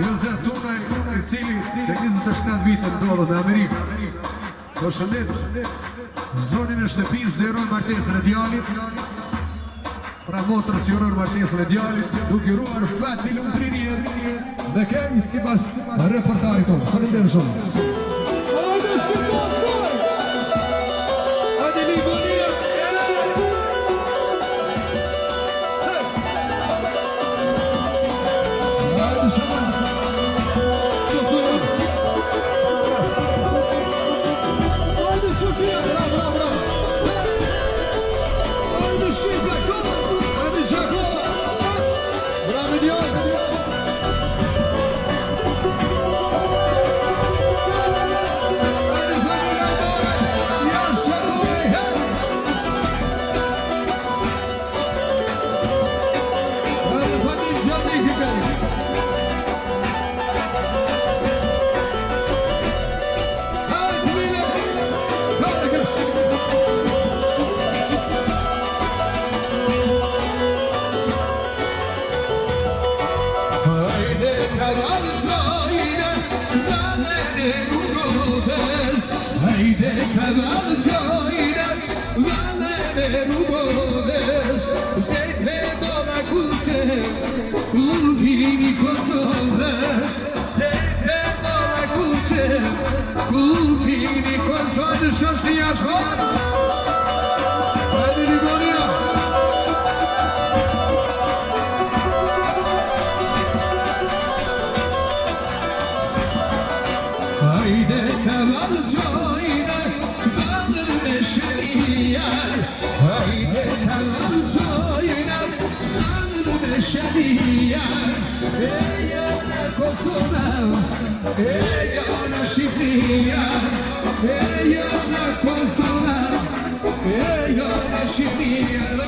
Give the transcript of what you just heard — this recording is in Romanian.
Jozef Tonaj, I cili që 27 vite ndodhët në Amerikë. Po shëndet, zonin e shtëpisë zërën martesën e djalit, pra motrës jurën martesën e djalit, duke ruar fat i lumëtrinje dhe kënë si pas reportarit tonë. Faleminderit shumë. Hajde shqiptar! Hajde Livonia! Hajde shqiptar! Sofia, bravo, bravo, bravo! Hajde shqiptar! Hajde Gjakola! Bravo Dion! Haydi kadar söyle, bana ne ruboles, dete dola kuce, kulfini konsoles, dete dola kuce, kulfini konsoles, şaştı yaşlar. Hadi Livonia. Haydi kadar söyle, kalır neşeliyer. Haydi kadar söyle, kalır neşeliyer. Ey ana Kosova, ey ana Şifriyer. Ey ana Kosova, ey ana Şifriyer.